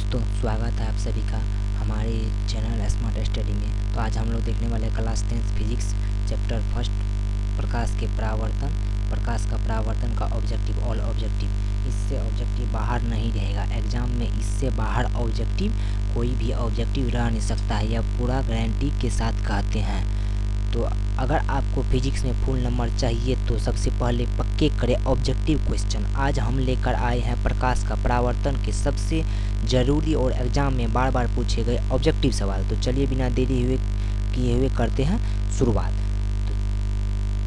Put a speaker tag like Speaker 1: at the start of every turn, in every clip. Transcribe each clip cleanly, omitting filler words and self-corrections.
Speaker 1: दोस्तों, स्वागत है आप सभी का हमारे चैनल स्मार्ट स्टडी में। तो आज हम लोग देखने वाले क्लास 10 फिजिक्स चैप्टर फर्स्ट प्रकाश के परावर्तन, प्रकाश का परावर्तन का ऑब्जेक्टिव, ऑल ऑब्जेक्टिव। इससे ऑब्जेक्टिव बाहर नहीं रहेगा एग्जाम में, इससे बाहर ऑब्जेक्टिव कोई भी ऑब्जेक्टिव रह नहीं सकता है, यह पूरा गारंटी के साथ कहते हैं। तो अगर आपको फिजिक्स में फुल नंबर चाहिए तो सबसे पहले पक्के करें ऑब्जेक्टिव क्वेश्चन। आज हम लेकर आए हैं प्रकाश का परावर्तन के सबसे ज़रूरी और एग्जाम में बार बार पूछे गए ऑब्जेक्टिव सवाल। तो चलिए बिना देरी किए हुए करते हैं शुरुआत। तो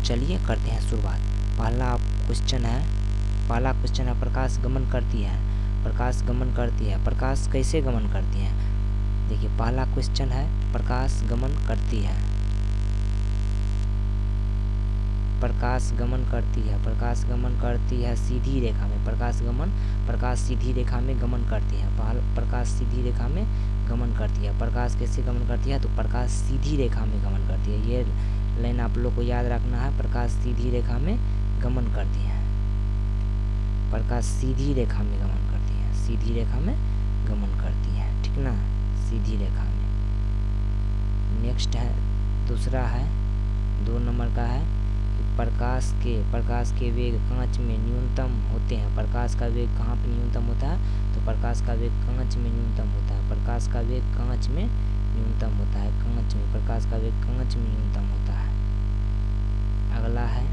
Speaker 1: चलिए करते हैं शुरुआत। पहला क्वेश्चन है प्रकाश गमन करती है। प्रकाश गमन करती है, प्रकाश कैसे गमन करती है? देखिए पहला क्वेश्चन है प्रकाश गमन करती है, प्रकाश गमन करती है, प्रकाश गमन करती है सीधी रेखा में। प्रकाश सीधी रेखा में गमन करती है। प्रकाश सीधी रेखा में गमन करती है। प्रकाश कैसे गमन करती है? तो प्रकाश सीधी रेखा में गमन करती है। ये लाइन आप लोग को याद रखना है। प्रकाश सीधी रेखा में गमन करती है, प्रकाश सीधी रेखा में गमन करती है, सीधी रेखा में गमन करती है, ठीक ना, सीधी रेखा में। नेक्स्ट है, दूसरा है 2 नंबर का है प्रकाश के वेग कांच में न्यूनतम होते हैं। प्रकाश का वेग कहाँ पे न्यूनतम होता है? तो प्रकाश का वेग कांच में न्यूनतम होता है। प्रकाश का वेग कांच में न्यूनतम होता है, कांच में, प्रकाश का वेग कांच में न्यूनतम होता है। अगला है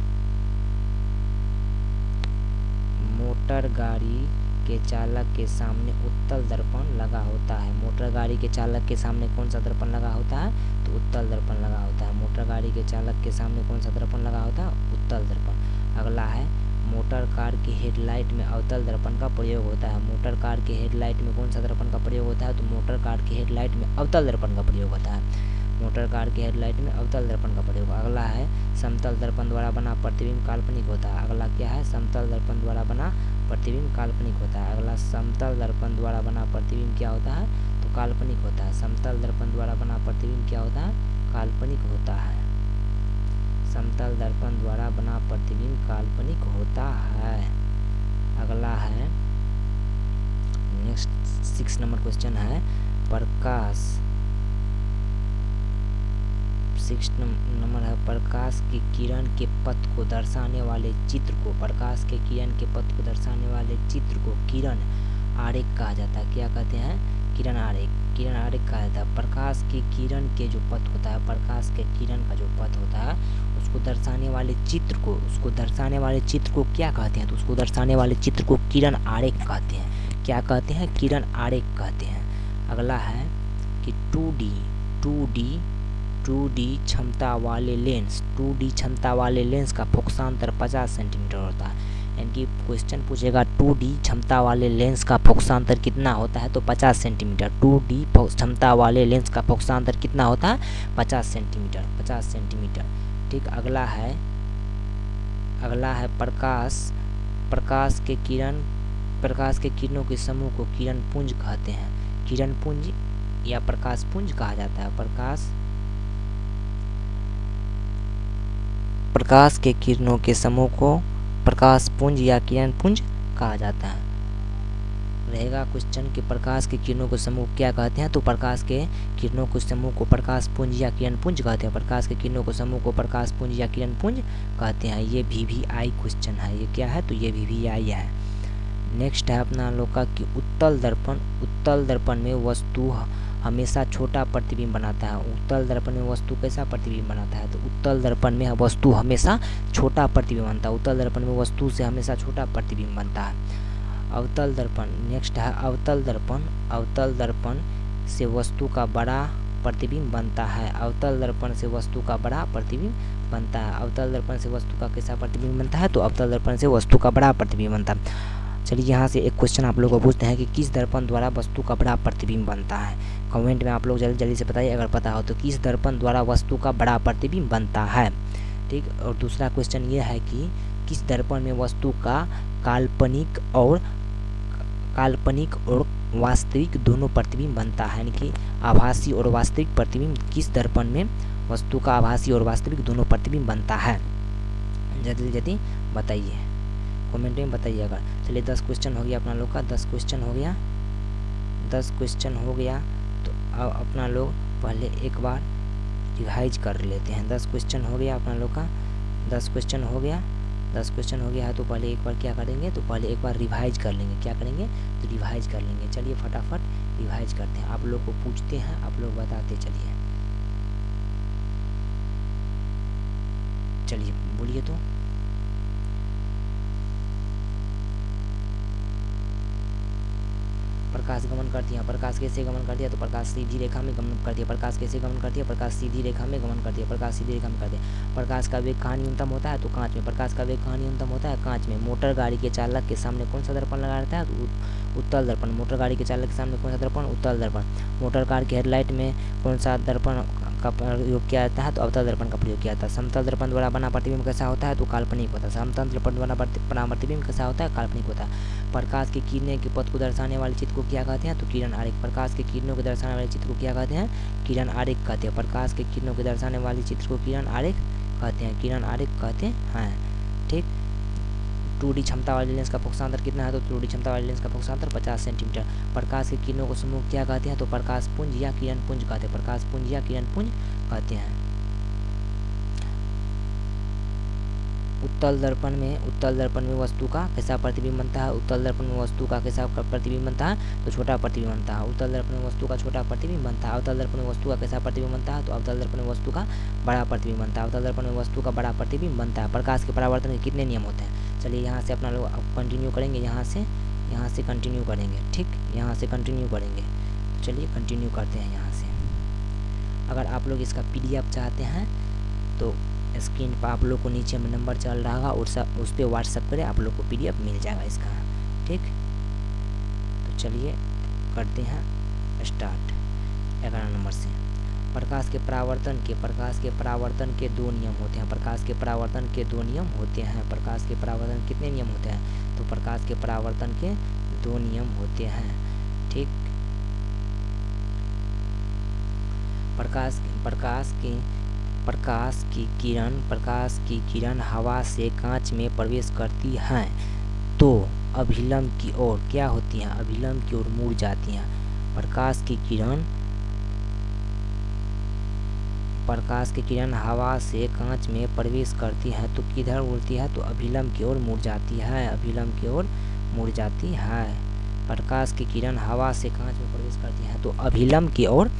Speaker 1: मोटर गाड़ी के चालक के सामने उत्तल दर्पण लगा होता है। मोटर गाड़ी के चालक के सामने कौन सा दर्पण लगा होता है? तो उत्तल दर्पण लगा होता है। मोटर गाड़ी के चालक के सामने कौन सा दर्पण लगा होता है? उत्तल दर्पण। अगला है मोटर कार की हेडलाइट में अवतल दर्पण का प्रयोग होता है। मोटर कार के हेडलाइट में कौन सा दर्पण का प्रयोग होता है? तो मोटर कार की हेडलाइट में अवतल दर्पण का प्रयोग होता है। मोटर कार की हेडलाइट में अवतल दर्पण का प्रयोग। अगला है समतल दर्पण द्वारा बना प्रतिबिंब काल्पनिक होता है। अगला क्या है? समतल दर्पण द्वारा बना प्रतिबिंब काल्पनिक होता है। अगला समतल दर्पण द्वारा बना प्रतिबिंब क्या होता है? तो काल्पनिक होता है। समतल दर्पण द्वारा बना प्रतिबिंब क्या होता है? काल्पनिक होता है। समतल दर्पण द्वारा बना प्रतिबिंब काल्पनिक होता है। अगला है नेक्स्ट 6 नंबर क्वेश्चन है प्रकाश 6 नंबर है प्रकाश की किरण के पथ को दर्शाने वाले चित्र को, प्रकाश के किरण के पथ को दर्शाने वाले चित्र को किरण आरेख कहा जाता है। क्या कहते हैं? किरण आरेख, किरण आरेख कहा जाता है। प्रकाश की किरण के जो पथ होता है, प्रकाश के किरण का जो पथ होता है उसको दर्शाने वाले चित्र को, उसको दर्शाने वाले चित्र को क्या कहते हैं? तो उसको दर्शाने वाले चित्र को किरण आरेख कहते हैं। क्या कहते हैं? किरण आरेख कहते हैं। अगला है कि 2D क्षमता वाले लेंस, 2D क्षमता वाले लेंस का फोकसांतर 50 सेंटीमीटर होता है। यानी कि क्वेश्चन पूछेगा 2D क्षमता वाले लेंस का फोकसांतर कितना होता है? तो 50 सेंटीमीटर। 2D क्षमता वाले लेंस का फोकसांतर कितना होता है? 50 सेंटीमीटर, 50 सेंटीमीटर, ठीक। अगला है प्रकाश के किरणों के समूह को किरण पुंज कहते हैं। किरण पुंज या प्रकाश पुंज कहा जाता है। प्रकाश के किरणों के समूह को प्रकाश पुंज या किरण पुंज कहा जाता है। रहेगा क्वेश्चन कि प्रकाश के किरणों के समूह क्या कहते हैं? तो प्रकाश के किरणों के समूह को प्रकाश पुंज या किरण पुंज कहते हैं। प्रकाश के किरणों के समूह को प्रकाश पुंज या किरण पुंज कहते हैं। ये VVI क्वेश्चन है। ये क्या है? तो ये VVI है। नेक्स्ट है अपना लोग का कि उत्तल दर्पण में वस्तु हमेशा छोटा प्रतिबिंब बनाता है। उत्तल दर्पण में वस्तु कैसा प्रतिबिंब बनाता है? तो उत्तल दर्पण में वस्तु हमेशा छोटा प्रतिबिंब बनता है। उत्तल दर्पण में वस्तु से हमेशा छोटा प्रतिबिंब बनता है। अवतल दर्पण, नेक्स्ट है अवतल दर्पण से वस्तु का बड़ा प्रतिबिंब बनता है। अवतल दर्पण से वस्तु का बड़ा प्रतिबिंब बनता है। अवतल दर्पण से वस्तु का कैसा प्रतिबिंब बनता है? तो अवतल दर्पण से वस्तु का बड़ा प्रतिबिंब बनता है। चलिए यहाँ से एक क्वेश्चन आप लोगों को पूछते हैं कि किस दर्पण द्वारा वस्तु का बड़ा प्रतिबिंब बनता है? कमेंट में आप लोग जल्दी से बताइए अगर पता हो तो। किस दर्पण द्वारा वस्तु का बड़ा प्रतिबिंब बनता है, ठीक। और दूसरा क्वेश्चन ये है कि किस दर्पण में वस्तु का काल्पनिक और वास्तविक दोनों प्रतिबिंब बनता है। यानी कि आभासी और वास्तविक प्रतिबिंब किस दर्पण में वस्तु का आभासी और वास्तविक दोनों प्रतिबिंब बनता है? जल्दी बताइए, कमेंट में बताइएगा। चलिए 10 क्वेश्चन हो गया अपना लोग का, 10 क्वेश्चन हो गया। 10 क्वेश्चन हो गया। तो अब अपना लोग पहले एक बार रिवाइज कर लेते हैं। 10 क्वेश्चन हो गया अपना लोग का, 10 क्वेश्चन हो गया, 10 क्वेश्चन हो गया है। तो पहले एक बार क्या करेंगे, तो पहले एक बार रिवाइज कर लेंगे। क्या करेंगे, तो रिवाइज कर लेंगे। चलिए फटाफट रिवाइज करते हैं। आप लोग को पूछते हैं, आप लोग बताते चलिए। चलिए बोलिए तो। प्रकाश गमन करती है, प्रकाश कैसे गमन करती है, तो प्रकाश सीधी रेखा में गमन करती है। प्रकाश कैसे गमन करती है, प्रकाश सीधी रेखा में गमन करती है। प्रकाश सीधी रेखा में करती है। प्रकाश का वेग कहाँ न्यूनतम होता है, तो कांच में। प्रकाश का वेग कहाँ न्यूनतम होता है, कांच में। मोटर गाड़ी के चालक के सामने कौन सा दर्पण लगा रहता है, तो उत्तल दर्पण। मोटर गाड़ी के चालक के सामने कौन सा दर्पण, उत्तल दर्पण। मोटर कार की हेडलाइट में कौन सा दर्पण का प्रयोग किया जाता है, तो अवतल दर्पण का प्रयोग किया जाता है। समतल दर्पण द्वारा बना प्रतिबिंब कैसा होता है, तो काल्पनिक होता है। समतल दर्पण द्वारा बना प्रतिबिंब कैसा होता है, काल्पनिक होता है। प्रकाश की किरणें के पथ को दर्शाने वाले चित्र को क्या कहते हैं, तो किरण आरेख। प्रकाश के किरणों को दर्शाने वाले चित्र को क्या कहते हैं, किरण आरेख कहते हैं। प्रकाश के किरणों को दर्शाने वाले चित्र को किरण आरेख कहते हैं, किरण आरेख कहते हैं। ठीक। 2D क्षमता वाले लेंस का फोकसांतर कितना है, तो 2D क्षमता वाले लेंस का फोकसांतर 50 सेंटीमीटर। प्रकाश के किरणों को समूह क्या कहते हैं, तो प्रकाश पुंज या किरण पुंज कहते हैं। प्रकाश पुंज या किरण पुंज कहते हैं। उत्तल दर्पण में वस्तु का कैसा प्रतिबिंब बनता है, उत्तल दर्पण में वस्तु का कैसा प्रतिबिंब बनता है, तो छोटा प्रतिबिंब बनता है। उत्तल दर्पण में वस्तु का छोटा प्रतिबिंब बनता है। अवतल दर्पण में वस्तु का कैसा प्रतिबिंब बनता है, तो अवतल दर्पण में वस्तु का बड़ा प्रतिबिंब बनता है। अवतल दर्पण में वस्तु का बड़ा प्रतिबिंब बनता है। प्रकाश के परावर्तन के कितने नियम होते हैं, चलिए यहाँ से अपना लोग कंटिन्यू करेंगे, यहाँ से कंटिन्यू करेंगे। ठीक, यहाँ से कंटिन्यू करेंगे। तो चलिए कंटिन्यू करते हैं यहाँ से। अगर आप लोग इसका PDF चाहते हैं तो स्क्रीन पर आप लोग को नीचे में नंबर चल रहा होगा, और उस पर व्हाट्सअप करें, आप लोग को PDF मिल जाएगा इसका। ठीक, तो चलिए करते हैं स्टार्ट 11 नंबर से। प्रकाश के परावर्तन के 2 नियम होते हैं। प्रकाश के परावर्तन के 2 नियम होते हैं। प्रकाश के परावर्तन कितने नियम होते हैं, तो प्रकाश के परावर्तन के 2 नियम होते हैं। ठीक, प्रकाश की किरण हवा से कांच में प्रवेश करती हैं तो अभिलंब की ओर क्या होती हैं, अभिलंब की ओर मुड़ जाती हैं। प्रकाश की किरण हवा से कांच में प्रवेश करती है तो किधर उड़ती है, तो अभिलंब की ओर मुड़ जाती है, अभिलंब की ओर मुड़ जाती है। प्रकाश की किरण हवा से कांच में प्रवेश करती है तो अभिलंब की ओर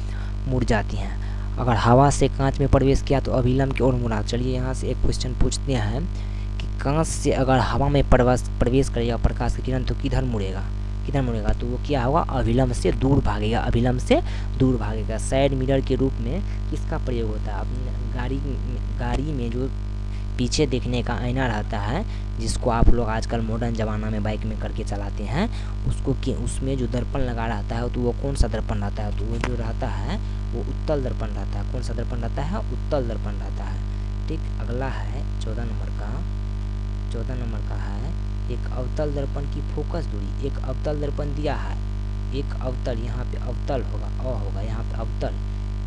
Speaker 1: मुड़ जाती हैं। अगर हवा से कांच में प्रवेश किया तो अभिलंब की ओर मुड़ा। चलिए यहाँ से एक क्वेश्चन पूछते हैं कि कांच से अगर हवा में प्रवेश करेगा प्रकाश की किरण तो किधर मुड़ेगा, तो वो क्या होगा, अभिलंब से दूर भागेगा, अभिलंब से दूर भागेगा। साइड मिरर के रूप में किसका प्रयोग होता है, अपने गाड़ी में जो पीछे देखने का आईना रहता है, जिसको आप लोग आजकल मॉडर्न ज़माना में बाइक में करके चलाते हैं, उसमें जो दर्पण लगा रहता है तो वो कौन सा दर्पण रहता है, तो वो जो रहता है वो उत्तल दर्पण रहता है। कौन सा दर्पण रहता है, उत्तल दर्पण रहता है। ठीक, अगला है 14 नंबर का है एक अवतल दर्पण की फोकस दूरी। एक अवतल दर्पण दिया है, एक अवतल, यहाँ पे अवतल होगा, होगा यहाँ पे अवतल,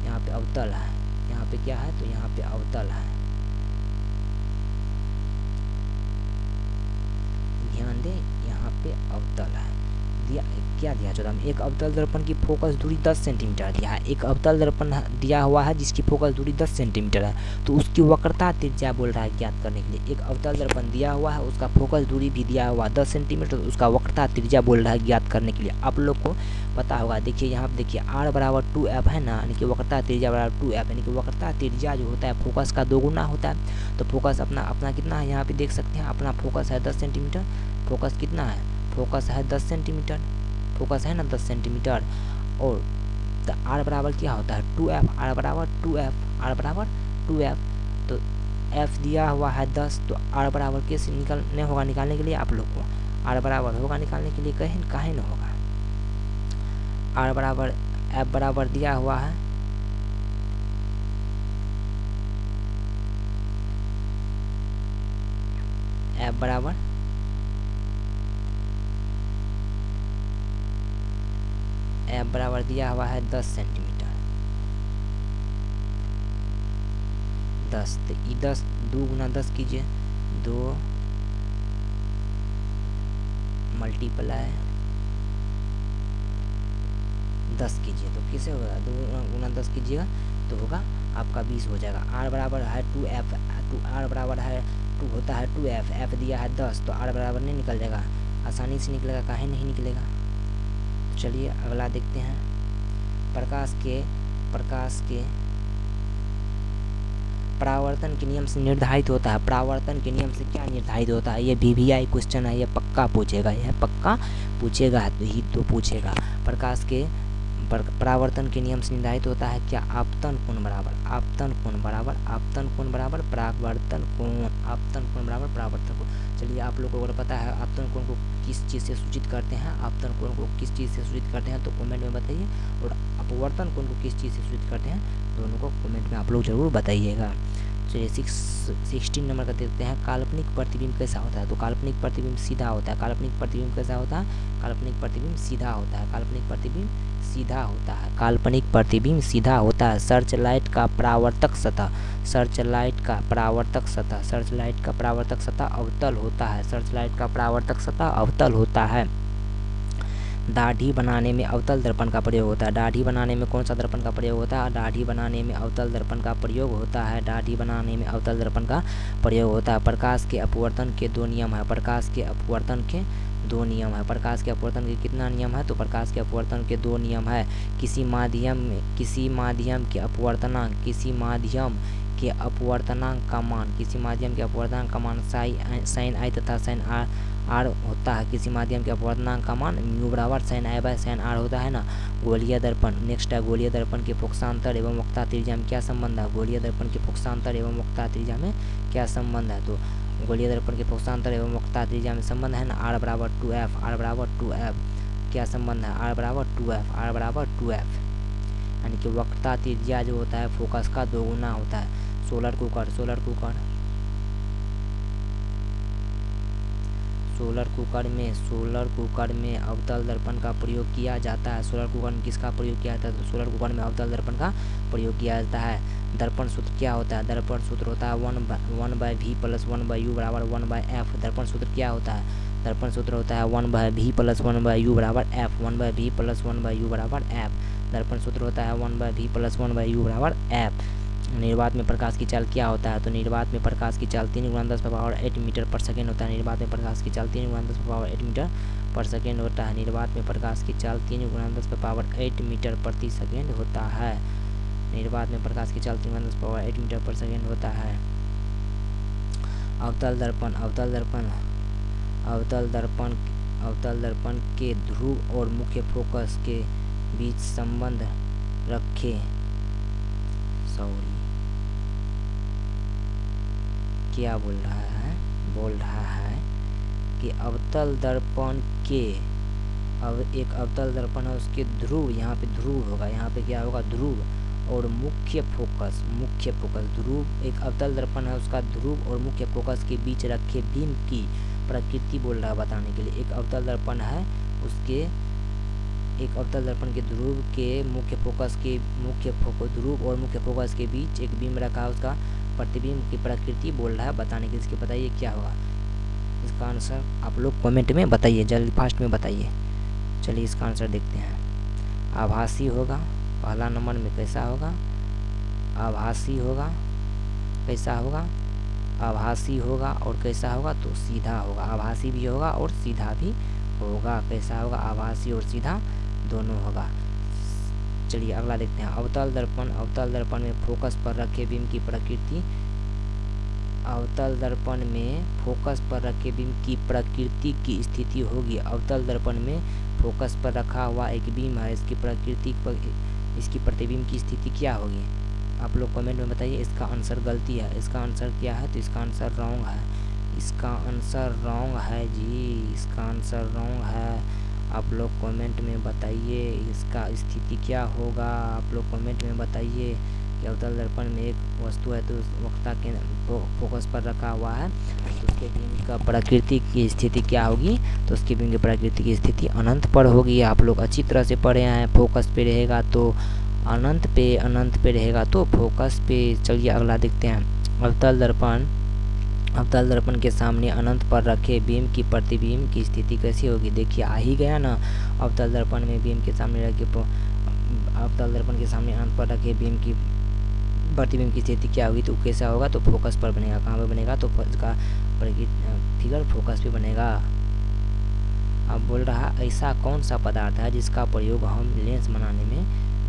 Speaker 1: यहाँ पे अवतल है, यहाँ पे क्या है, तो यहाँ पे अवतल है। ध्यान दें, यहाँ पे अवतल है। क्या दिया 14 में, एक अवतल दर्पण की फोकस दूरी 10 सेंटीमीटर दिया है। एक अवतल दर्पण दिया हुआ है जिसकी फोकस दूरी 10 सेंटीमीटर है, तो उसकी वक्रता त्रिज्या बोल रहा है ज्ञात करने के लिए। एक अवतल दर्पण दिया हुआ है, उसका फोकस दूरी भी दिया हुआ 10 सेंटीमीटर, तो उसका वक्रता त्रिज्या बोल रहा है ज्ञात करने के लिए। आप लोग को पता होगा, देखिए यहाँ पे देखिए R बराबर 2F है ना, यानी कि वक्रता त्रिज्या बराबर 2F, यानी कि वक्रता त्रिज्या जो होता है फोकस का 2 गुना होता है। तो फोकस अपना कितना है, यहाँ पे देख सकते हैं, अपना फोकस है 10 सेंटीमीटर। फोकस कितना है, फोकस है 10 सेंटीमीटर, फोकस है ना 10 सेंटीमीटर। और R बराबर क्या होता है 2F, R बराबर 2F। तो F दिया हुआ है 10, तो R बराबर कैसे निकालने के लिए आप लोग को R बराबर होगा निकालने के लिए, काहे न होगा। R बराबर F बराबर दिया हुआ है F बराबर दिया हुआ है 10 सेंटीमीटर। 10 तो 10 2 गुना 10 कीजिए, 2 मल्टीप्लाई 10 कीजिए तो किसे होगा, 2 गुना 10 कीजिएगा तो होगा आपका 20 हो जाएगा। r बराबर है 2f, r बराबर है 2 होता है 2f, f दिया है 10 तो r बराबर नहीं निकल जाएगा, आसानी से निकलेगा, काहे नहीं निकलेगा। चलिए अगला देखते हैं। प्रकाश के परावर्तन के नियम से निर्धारित होता है। परावर्तन के नियम से क्या निर्धारित होता है, ये VVI क्वेश्चन है, ये पक्का पूछेगा, यह पक्का पूछेगा तो पूछेगा। प्रकाश के परावर्तन के नियम से निर्धारित होता है क्या, आपतन कोण बराबर परावर्तन कोण, आपतन कोण बराबर परावर्तन कोण। चलिए आप लोगों को पता है आपतन कोण को किस चीज़ से सूचित करते हैं, आपतन कोण को किस चीज़ से सूचित करते हैं तो कमेंट में बताइए, और अपवर्तन कोण को किस चीज़ से सूचित करते हैं दोनों को कमेंट में आप लोग जरूर बताइएगा। चलिए 16 नंबर का देखते हैं। काल्पनिक प्रतिबिंब कैसा होता है, तो काल्पनिक प्रतिबिंब सीधा होता है। काल्पनिक प्रतिबिंब कैसा होता है, काल्पनिक प्रतिबिंब सीधा होता है। काल्पनिक प्रतिबिंब सीधा होता है। काल्पनिक प्रतिबिंब सीधा होता है। सर्चलाइट का परावर्तक सतह, सर्चलाइट का परावर्तक सतह, सर्चलाइट का परावर्तक सतह अवतल होता है। सर्चलाइट का परावर्तक सतह अवतल होता है। दाढ़ी बनाने में अवतल दर्पण का प्रयोग होता है। दाढ़ी बनाने में कौन सा दर्पण का प्रयोग होता है, दाढ़ी बनाने में अवतल दर्पण का प्रयोग होता है। दाढ़ी बनाने में अवतल दर्पण का प्रयोग होता है। प्रकाश के अपवर्तन के 2 नियम है। प्रकाश के अपवर्तन के 2 नियम है। प्रकाश के अपवर्तन के कितना नियम है, तो प्रकाश के अपवर्तन के 2 नियम है। किसी माध्यम के अपवर्तनांक, किसी माध्यम के अपवर्तनांक का मान साइन आई तथा साइन आर होता है। किसी माध्यम के अपवर्तनांक का मान म्यू बराबर sine i by sine r होता है ना। गोलीय दर्पण, नेक्स्ट है गोलीय दर्पण के फोकसांतर एवं वक्रता त्रिज्या में क्या संबंध है, गोलीय दर्पण के फोकसांतर एवं वक्रता त्रिज्या में क्या संबंध है, तो गोलीय दर्पण के फोकसांतर एवं वक्रता त्रिज्या में संबंध है ना, r बराबर 2f, क्या संबंध है, r बराबर 2f, यानी कि वक्रता त्रिज्या जो होता है फोकस का 2 गुना होता है। सोलर कुकर में अवतल दर्पण का प्रयोग किया जाता है। सोलर कुकर में किसका प्रयोग किया जाता है, तो सोलर कुकर में अवतल दर्पण का प्रयोग किया जाता है। दर्पण सूत्र क्या होता है, दर्पण सूत्र होता है 1/v + 1/u बराबर 1/f। दर्पण सूत्र क्या होता है, दर्पण सूत्र होता है 1/v + 1/u बराबर f, 1/v + 1/u बराबर f। दर्पण सूत्र होता है 1/v + 1/u बराबर f। निर्वात में प्रकाश की चाल क्या होता है, तो निर्वात में प्रकाश की चाल 3 × 10⁻8 मीटर पर सेकेंड होता है। निर्वात में प्रकाश की चाल 3 × 10⁻8 मीटर पर सेकेंड होता है। निर्वात में प्रकाश की चाल 3 × 10⁸ मीटर प्रति सेकेंड होता है। निर्वात में प्रकाश की चाल 3 × 10⁸ मीटर पर सेकेंड होता है। अवतल दर्पण के ध्रुव और मुख्य फोकस के बीच संबंध रखे, क्या बोल रहा है कि अवतल दर्पण के एक अवतल दर्पण है उसके ध्रुव, यहाँ पे ध्रुव होगा, यहाँ पे क्या होगा ध्रुव और मुख्य फोकस ध्रुव, एक अवतल दर्पण है उसका ध्रुव और मुख्य फोकस के बीच रखे बीम की प्रकृति बोल रहा है बताने के लिए। एक अवतल दर्पण है उसके, एक अवतल दर्पण के ध्रुव के ध्रुव और मुख्य फोकस के बीच एक बीम रखा है, उसका प्रतिबिंब की प्रकृति बोल रहा है बताने के लिए। इसके बताइए क्या होगा, इसका आंसर आप लोग कमेंट में बताइए, जल्दी फास्ट में बताइए। चलिए इसका आंसर देखते हैं। आभासी होगा, पहला नंबर में कैसा होगा, आभासी होगा, कैसा होगा, आभासी होगा और कैसा होगा, तो सीधा होगा। आभासी भी होगा और सीधा भी होगा। कैसा होगा, आभासी और सीधा दोनों होगा। चलिए अगला देखते हैं। अवतल दर्पण में फोकस पर रखे बीम की प्रकृति, अवतल दर्पण में फोकस पर रखे बीम की प्रकृति की स्थिति होगी। अवतल दर्पण में फोकस पर रखा हुआ एक बीम है, इसकी प्रतिबिंब की स्थिति क्या होगी, आप लोग कमेंट में बताइए। इसका आंसर गलती है, इसका आंसर क्या है, तो इसका आंसर रॉन्ग है, इसका आंसर रॉन्ग है जी, इसका आंसर रॉन्ग है। आप लोग कमेंट में बताइए इसका स्थिति क्या होगा, आप लोग कमेंट में बताइए कि अवतल दर्पण में एक वस्तु है तो उस वक्ता के फोकस पर रखा हुआ है तो उसके बीम का प्रकृति की स्थिति क्या होगी, तो उसके बीम की प्रकृति की स्थिति अनंत पर होगी। आप लोग अच्छी तरह से पढ़े हैं, फोकस पे रहेगा तो अनंत पे रहेगा तो फोकस पे। चलिए अगला देखते हैं। अवतल दर्पण के सामने अनंत पर रखे बीम की प्रतिबिंब की स्थिति कैसी होगी, देखिए आ ही गया ना। अवतल दर्पण में बीम के सामने रखे अवतल दर्पण के सामने अनंत पर रखे बीम की प्रतिबिंब की स्थिति क्या होगी, तो कैसा होगा, तो फोकस पर बनेगा। कहाँ पर बनेगा, तो इसका फिगर फोकस पे बनेगा। अब बोल रहा ऐसा कौन सा पदार्थ है जिसका प्रयोग हम लेंस बनाने में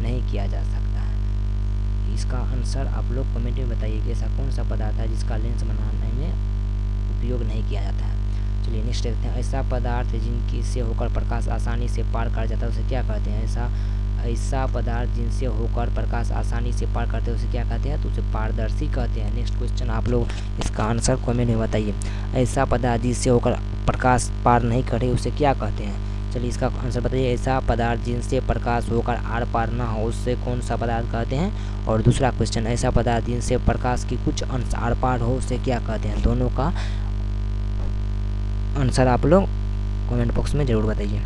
Speaker 1: नहीं किया जा सकता है। इसका आंसर आप लोग कमेंट में बताइए कि ऐसा कौन सा पदार्थ है जिसका लेंस बनाने में उपयोग नहीं किया जाता है। चलिए नेक्स्ट देखते हैं। ऐसा पदार्थ जिनकी से होकर प्रकाश आसानी से पार कर जाता है उसे क्या कहते हैं। ऐसा पदार्थ जिनसे होकर प्रकाश आसानी से पार करते हैं उसे क्या कहते हैं, तो उसे पारदर्शी कहते हैं। नेक्स्ट क्वेश्चन आप लोग इसका आंसर कमेंट में बताइए। ऐसा पदार्थ जिससे होकर प्रकाश पार नहीं करे उसे क्या कहते हैं। चलिए इसका आंसर बताइए। ऐसा पदार्थ जिनसे प्रकाश होकर आर पार ना हो उससे कौन सा पदार्थ कहते हैं। और दूसरा क्वेश्चन, ऐसा पदार्थ जिनसे प्रकाश की कुछ अंश आर पार हो उसे क्या कहते हैं। दोनों का आंसर आप लोग कमेंट बॉक्स में ज़रूर बताइए।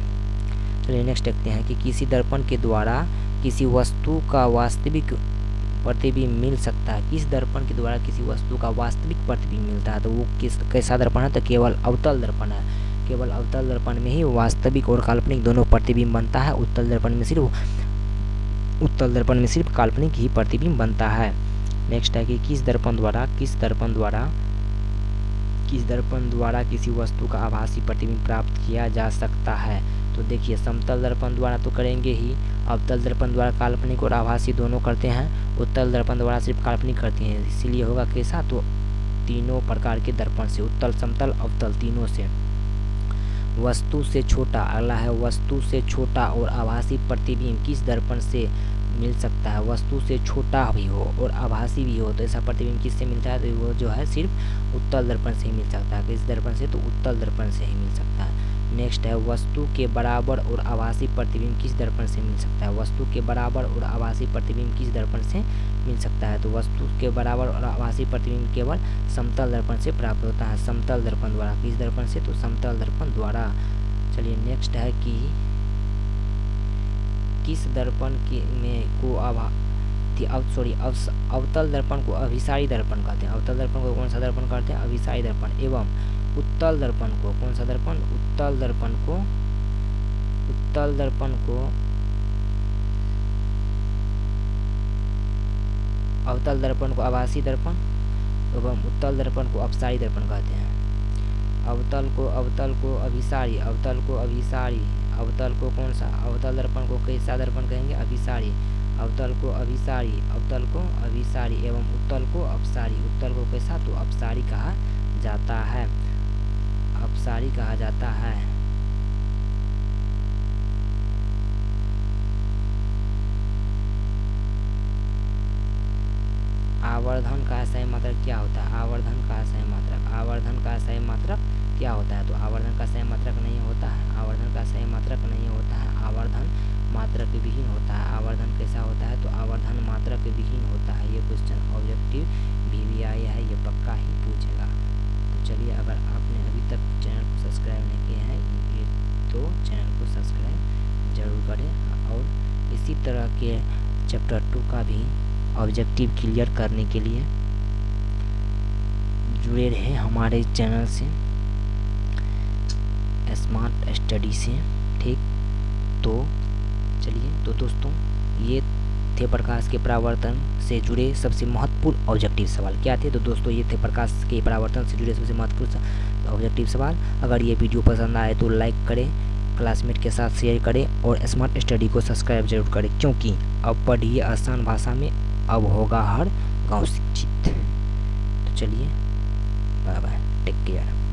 Speaker 1: चलिए नेक्स्ट देखते हैं कि किसी दर्पण के द्वारा किसी वस्तु का वास्तविक प्रतिबिंब मिल सकता है। किस दर्पण के द्वारा किसी वस्तु का वास्तविक प्रतिबिंब मिलता है, तो वो कैसा दर्पण है, तो केवल अवतल दर्पण है। केवल अवतल दर्पण में ही वास्तविक और काल्पनिक दोनों प्रतिबिंब बनता है। उत्तल दर्पण में सिर्फ काल्पनिक ही प्रतिबिंब बनता है। नेक्स्ट है कि किस दर्पण द्वारा किसी वस्तु का आभासी प्रतिबिंब प्राप्त किया जा सकता है। तो देखिए समतल दर्पण द्वारा तो करेंगे ही, अवतल दर्पण द्वारा काल्पनिक और आभासी दोनों करते हैं, उत्तल दर्पण द्वारा सिर्फ काल्पनिक करते हैं। इसीलिए होगा कैसा, तो तीनों प्रकार के दर्पण से, उत्तल समतल अवतल तीनों से। वस्तु से छोटा, अगला है वस्तु से छोटा और आभासी प्रतिबिंब किस दर्पण से मिल सकता है। वस्तु से छोटा भी हो और आभासी भी हो तो ऐसा प्रतिबिंब किससे मिलता है, तो वो जो है सिर्फ उत्तल दर्पण से ही मिल सकता है। किस दर्पण से, तो उत्तल दर्पण से ही मिल सकता है। नेक्स्ट है वस्तु के बराबर और आभासी प्रतिबिंब किस दर्पण से मिल सकता है। वस्तु के बराबर और आभासी प्रतिबिंब किस दर्पण से मिल सकता है, तो वस्तु के बराबर और आभासी प्रतिबिंब केवल समतल दर्पण से प्राप्त होता है। समतल दर्पण द्वारा, किस दर्पण से, तो समतल दर्पण द्वारा। चलिए नेक्स्ट है कि किस दर्पण अवतल दर्पण को अभिसारी दर्पण कहते हैं। अवतल दर्पण को कौन सा दर्पण कहते हैं, अभिसारी दर्पण। एवं उत्तल दर्पण को कौन सा दर्पण, उत्तल दर्पण को अवतल दर्पण को आभासी दर्पण एवं उत्तल दर्पण को अपसारी दर्पण कहते हैं। अवतल को अभिसारी, अवतल को कौन सा, अवतल दर्पण को कैसा दर्पण कहेंगे, अभिसारी। अवतल को अभिसारी एवं उत्तल को अपसारी। उत्तल को कैसा, तो अपसारी कहा जाता है। आवर्धन का सही मात्रक क्या होता है। आवर्धन का सही मात्रक क्या होता है, तो आवर्धन का सही मात्रक नहीं होता है। आवर्धन मात्रक विहीन होता है। आवर्धन कैसा होता है, तो आवर्धन मात्रक विहीन होता है। ये क्वेश्चन ऑब्जेक्टिव VVI है, ये पक्का ही पूछेगा। तो चलिए अगर आपने अभी तक चैनल को सब्सक्राइब नहीं किया है तो चैनल को सब्सक्राइब जरूर करें। और इसी तरह के चैप्टर 2 का भी ऑब्जेक्टिव क्लियर करने के लिए जुड़े रहे हमारे चैनल से, स्मार्ट स्टडी से, ठीक। तो चलिए, तो दोस्तों ये थे प्रकाश के परावर्तन से जुड़े सबसे महत्वपूर्ण ऑब्जेक्टिव सवाल। क्या थे, तो दोस्तों ये थे प्रकाश के परावर्तन से जुड़े सबसे महत्वपूर्ण ऑब्जेक्टिव सवाल। अगर ये वीडियो पसंद आए तो लाइक करें, क्लासमेट के साथ शेयर करें और स्मार्ट स्टडी को सब्सक्राइब जरूर करें, क्योंकि अब पढ़िए आसान भाषा में, अब होगा हर गाँव शिक्षित। तो चलिए, बाय बाय, टेक केयर।